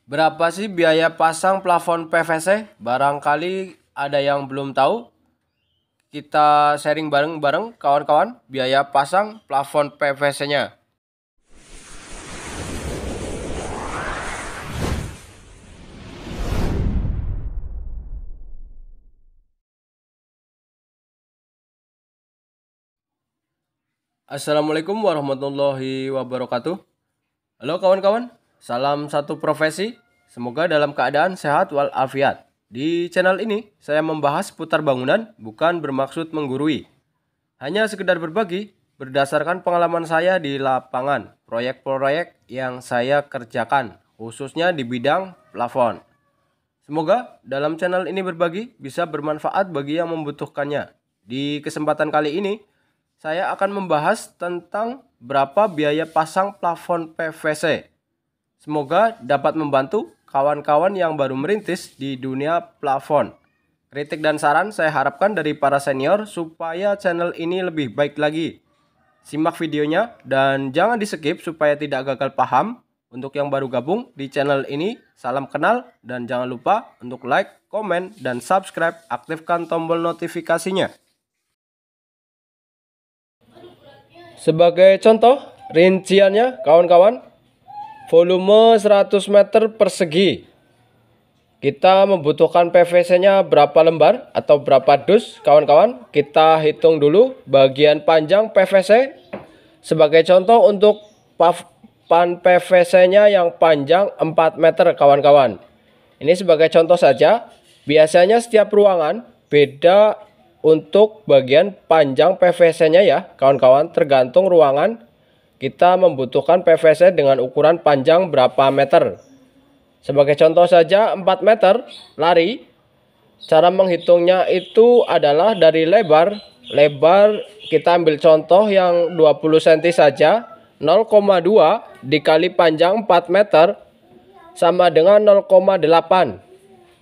Berapa sih biaya pasang plafon PVC? Barangkali ada yang belum tahu. Kita sharing bareng-bareng kawan-kawan biaya pasang plafon PVC-nya. Assalamualaikum warahmatullahi wabarakatuh. Halo kawan-kawan, salam satu profesi. Semoga dalam keadaan sehat walafiat. Di channel ini saya membahas seputar bangunan, bukan bermaksud menggurui. Hanya sekedar berbagi berdasarkan pengalaman saya di lapangan, proyek-proyek yang saya kerjakan, khususnya di bidang plafon. Semoga dalam channel ini berbagi bisa bermanfaat bagi yang membutuhkannya. Di kesempatan kali ini, saya akan membahas tentang berapa biaya pasang plafon PVC. Semoga dapat membantu kawan-kawan yang baru merintis di dunia plafon. Kritik dan saran saya harapkan dari para senior supaya channel ini lebih baik lagi. Simak videonya dan jangan di skip supaya tidak gagal paham. Untuk yang baru gabung di channel ini, salam kenal dan jangan lupa untuk like, komen, dan subscribe. Aktifkan tombol notifikasinya. Sebagai contoh, rinciannya kawan-kawan, volume 100 meter persegi. Kita membutuhkan PVC-nya berapa lembar atau berapa dus kawan-kawan. Kita hitung dulu bagian panjang PVC. Sebagai contoh untuk papan PVC-nya yang panjang 4 meter kawan-kawan. Ini sebagai contoh saja. Biasanya setiap ruangan beda untuk bagian panjang PVC-nya ya kawan-kawan. Tergantung ruangan kita membutuhkan PVC dengan ukuran panjang berapa meter. Sebagai contoh saja 4 meter lari. Cara menghitungnya itu adalah dari lebar. Lebar kita ambil contoh yang 20 cm saja. 0,2 dikali panjang 4 meter sama dengan 0,8.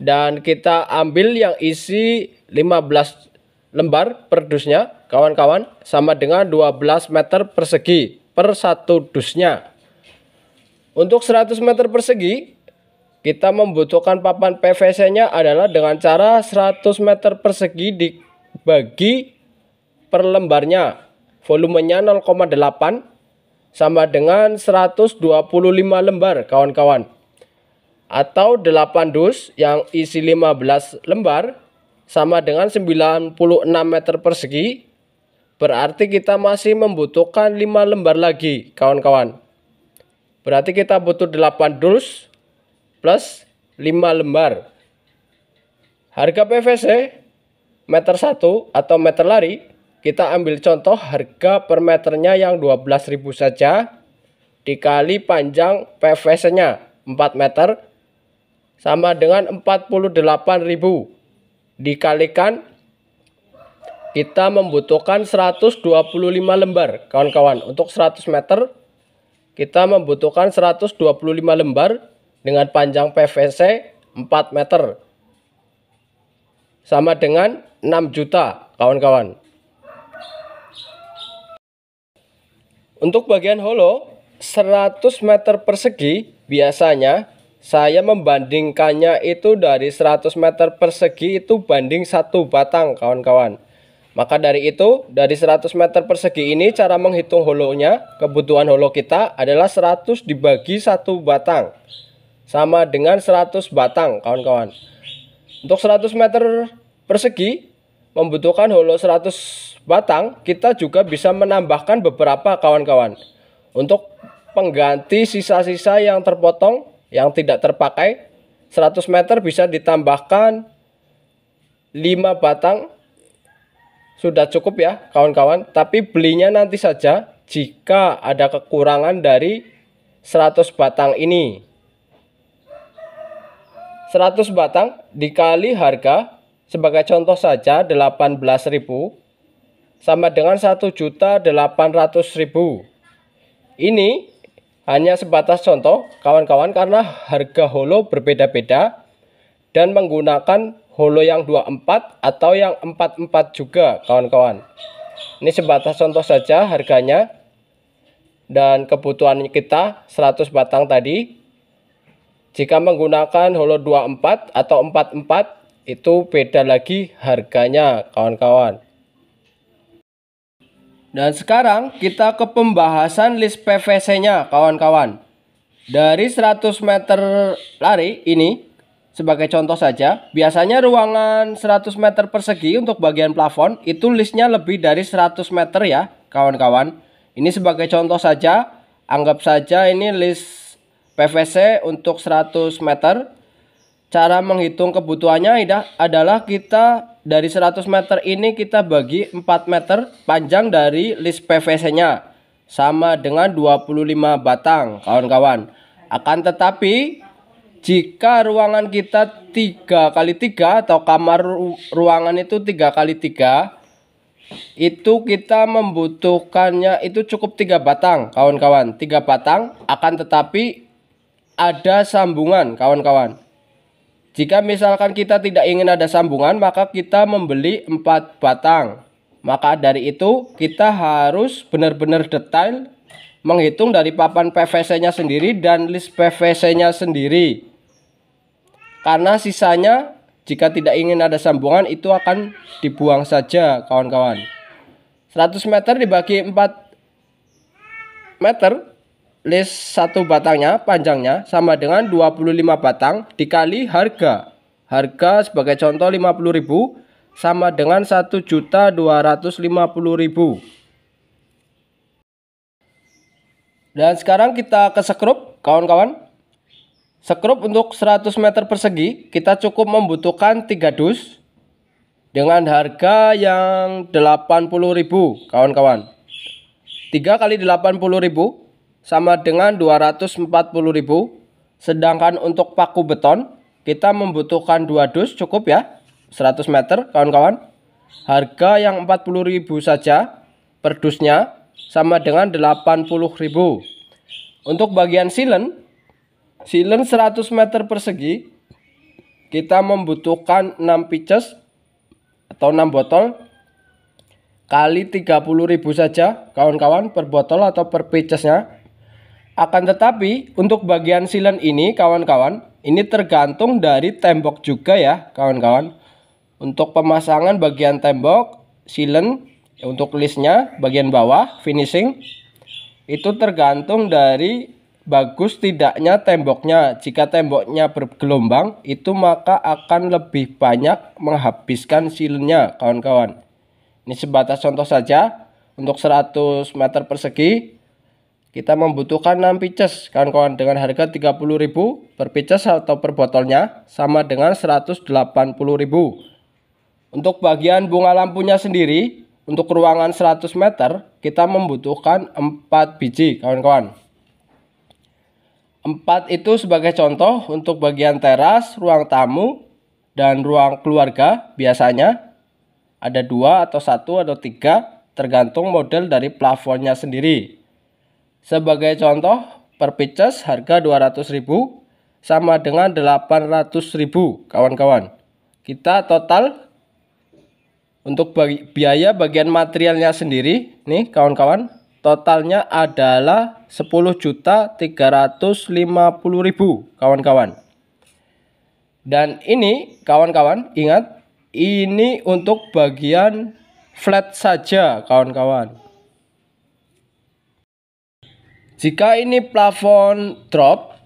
Dan kita ambil yang isi 15 lembar per dusnya kawan-kawan, sama dengan 12 meter persegi per satu dusnya. Untuk 100 meter persegi kita membutuhkan papan PVC-nya adalah dengan cara 100 meter persegi dibagi per lembarnya. Volumenya 0,8 sama dengan 125 lembar kawan-kawan. Atau 8 dus yang isi 15 lembar sama dengan 96 meter persegi. Berarti kita masih membutuhkan 5 lembar lagi kawan-kawan. Berarti kita butuh 8 dus plus 5 lembar. Harga PVC meter 1 atau meter lari, kita ambil contoh harga per meternya yang 12.000 saja. Dikali panjang PVC-nya 4 meter sama dengan 48.000. Dikalikan kita membutuhkan 125 lembar kawan-kawan. Untuk 100 meter kita membutuhkan 125 lembar dengan panjang PVC 4 meter sama dengan 6 juta kawan-kawan. Untuk bagian holo 100 meter persegi biasanya saya membandingkannya itu dari 100 meter persegi itu banding 1 batang kawan-kawan. Maka dari itu dari 100 meter persegi ini cara menghitung holonya, kebutuhan holo kita adalah 100 dibagi 1 batang sama dengan 100 batang kawan-kawan. Untuk 100 meter persegi membutuhkan holo 100 batang. Kita juga bisa menambahkan beberapa kawan-kawan untuk pengganti sisa-sisa yang terpotong, yang tidak terpakai. 100 meter bisa ditambahkan 5 batang. Sudah cukup ya kawan-kawan. Tapi belinya nanti saja jika ada kekurangan dari 100 batang ini. 100 batang dikali harga sebagai contoh saja 18.000 sama dengan 1.800.000. Ini hanya sebatas contoh kawan-kawan karena harga holo berbeda-beda dan menggunakan holo yang 24 atau yang 44 juga kawan-kawan. Ini sebatas contoh saja harganya dan kebutuhan kita 100 batang tadi. Jika menggunakan holo 24 atau 44 itu beda lagi harganya kawan-kawan. Dan sekarang kita ke pembahasan list PVC-nya kawan-kawan. Dari 100 meter lari ini sebagai contoh saja, biasanya ruangan 100 meter persegi untuk bagian plafon itu listnya lebih dari 100 meter ya kawan-kawan. Ini sebagai contoh saja, anggap saja ini list PVC untuk 100 meter. Cara menghitung kebutuhannya adalah kita dari 100 meter ini kita bagi 4 meter panjang dari list PVC-nya. Sama dengan 25 batang kawan-kawan. Akan tetapi jika ruangan kita 3x3 atau kamar ruangan itu 3x3, itu kita membutuhkannya itu cukup 3 batang kawan-kawan. 3 batang, akan tetapi ada sambungan kawan-kawan. Jika misalkan kita tidak ingin ada sambungan, maka kita membeli 4 batang. Maka dari itu kita harus benar-benar detail menghitung dari papan PVC-nya sendiri dan list PVC-nya sendiri. Karena sisanya jika tidak ingin ada sambungan itu akan dibuang saja kawan-kawan. 100 meter dibagi 4 meter. List 1 batangnya panjangnya sama dengan 25 batang dikali harga. Harga sebagai contoh 50.000 sama dengan 1.250.000. Dan sekarang kita ke sekrup kawan-kawan. Sekrup untuk 100 meter persegi kita cukup membutuhkan 3 dus dengan harga yang 80.000 kawan-kawan. 3 kali 80.000 sama dengan 240.000. Sedangkan untuk paku beton kita membutuhkan 2 dus cukup ya, 100 meter kawan-kawan. Harga yang 40.000 saja per dusnya sama dengan 80.000. Untuk bagian silen 100 meter persegi kita membutuhkan 6 pieces atau 6 botol kali 30.000 saja kawan-kawan per botol atau per piecesnya. Akan tetapi untuk bagian silen ini kawan-kawan, ini tergantung dari tembok juga ya kawan-kawan. Untuk pemasangan bagian tembok silen untuk listnya bagian bawah finishing itu tergantung dari bagus tidaknya temboknya. Jika temboknya bergelombang itu maka akan lebih banyak menghabiskan silennya kawan-kawan. Ini sebatas contoh saja. Untuk 100 meter persegi kita membutuhkan 6 pieces kawan-kawan dengan harga 30.000 per pieces atau per botolnya sama dengan 180.000. Untuk bagian bunga lampunya sendiri untuk ruangan 100 meter kita membutuhkan 4 biji kawan-kawan. 4 itu sebagai contoh untuk bagian teras, ruang tamu dan ruang keluarga biasanya ada 2 atau 1 atau 3 tergantung model dari plafonnya sendiri. Sebagai contoh, per pieces harga 200.000 sama dengan 800.000 kawan-kawan. Kita total untuk biaya bagian materialnya sendiri nih kawan-kawan, totalnya adalah 10.350.000 kawan-kawan. Dan ini kawan-kawan ingat, ini untuk bagian flat saja kawan-kawan. Jika ini plafon drop,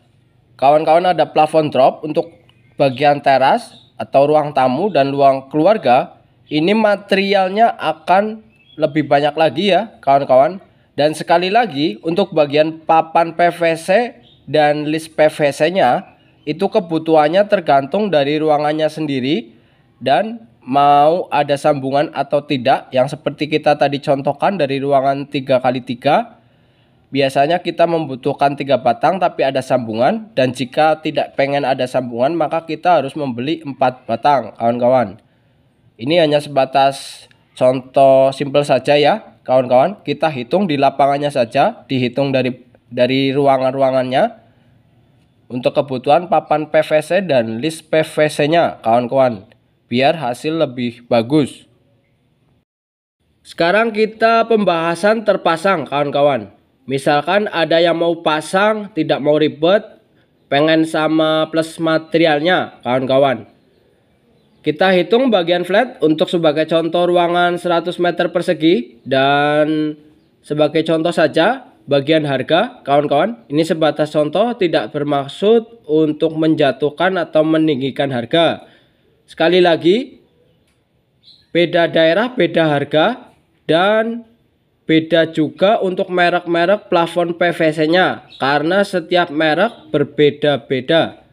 kawan-kawan ada plafon drop untuk bagian teras atau ruang tamu dan ruang keluarga, ini materialnya akan lebih banyak lagi ya kawan-kawan. Dan sekali lagi untuk bagian papan PVC dan list PVC-nya itu kebutuhannya tergantung dari ruangannya sendiri dan mau ada sambungan atau tidak. Yang seperti kita tadi contohkan dari ruangan 3x3. Biasanya kita membutuhkan 3 batang tapi ada sambungan, dan jika tidak pengen ada sambungan maka kita harus membeli 4 batang kawan-kawan. Ini hanya sebatas contoh simpel saja ya kawan-kawan. Kita hitung di lapangannya saja, dihitung dari ruangan-ruangannya untuk kebutuhan papan PVC dan list PVC-nya kawan-kawan, biar hasil lebih bagus. Sekarang kita pembahasan terpasang kawan-kawan. Misalkan ada yang mau pasang tidak mau ribet, pengen sama plus materialnya kawan-kawan. Kita hitung bagian flat untuk sebagai contoh ruangan 100 meter persegi, dan sebagai contoh saja bagian harga kawan-kawan. Ini sebatas contoh, tidak bermaksud untuk menjatuhkan atau meninggikan harga. Sekali lagi, beda daerah beda harga, dan beda juga untuk merek-merek plafon PVC-nya karena setiap merek berbeda-beda.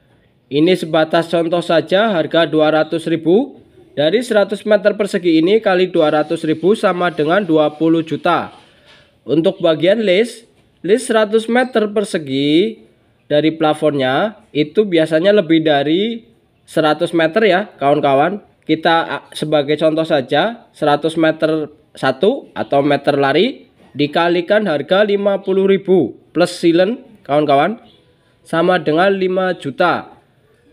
Ini sebatas contoh saja, harga 200.000. Dari 100 meter persegi ini kali 200.000 sama dengan 20 juta. Untuk bagian list 100 meter persegi dari plafonnya itu biasanya lebih dari 100 meter ya kawan-kawan. Kita sebagai contoh saja 100 meter 1 atau meter lari dikalikan harga 50.000 plus silen kawan-kawan sama dengan 5 juta.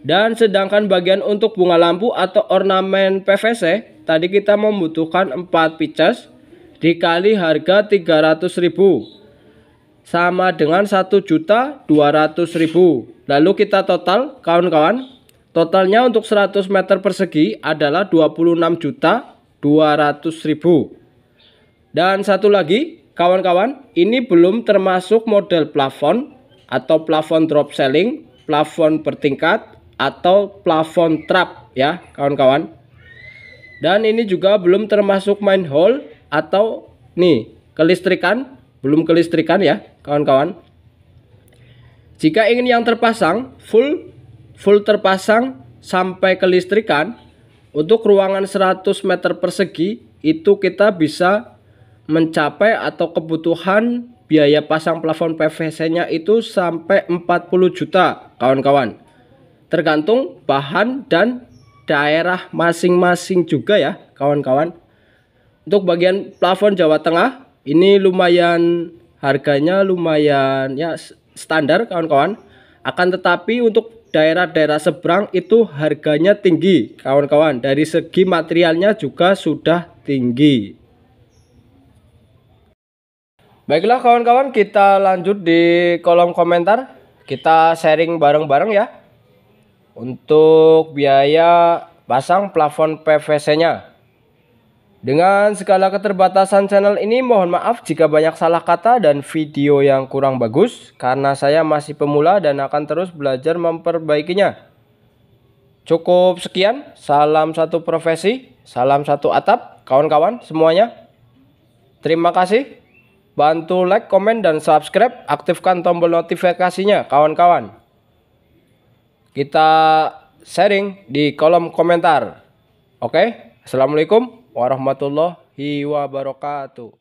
Dan sedangkan bagian untuk bunga lampu atau ornamen PVC tadi kita membutuhkan 4 pieces dikali harga 300.000 sama dengan 1.200.000. Lalu kita total kawan-kawan, totalnya untuk 100 meter persegi adalah 26.200.000. Dan satu lagi kawan-kawan, ini belum termasuk model plafon atau plafon drop ceiling, plafon bertingkat atau plafon trap ya kawan-kawan. Dan ini juga belum termasuk manhole atau nih kelistrikan, belum kelistrikan ya kawan-kawan. Jika ingin yang terpasang full terpasang sampai kelistrikan, untuk ruangan 100 meter persegi itu kita bisa mencapai atau kebutuhan biaya pasang plafon PVC-nya itu sampai 40 juta kawan-kawan. Tergantung bahan dan daerah masing-masing juga ya kawan-kawan. Untuk bagian plafon Jawa Tengah ini lumayan harganya lumayan ya standar kawan-kawan. Akan tetapi untuk daerah-daerah seberang itu harganya tinggi kawan-kawan. Dari segi materialnya juga sudah tinggi. Baiklah kawan-kawan, kita lanjut di kolom komentar. Kita sharing bareng-bareng ya untuk biaya pasang plafon PVC-nya. Dengan segala keterbatasan channel ini, mohon maaf jika banyak salah kata dan video yang kurang bagus, karena saya masih pemula dan akan terus belajar memperbaikinya. Cukup sekian, salam satu profesi, salam satu atap kawan-kawan semuanya. Terima kasih. Bantu like, komen, dan subscribe, aktifkan tombol notifikasinya kawan-kawan. Kita sharing di kolom komentar. Oke, assalamualaikum warahmatullahi wabarakatuh.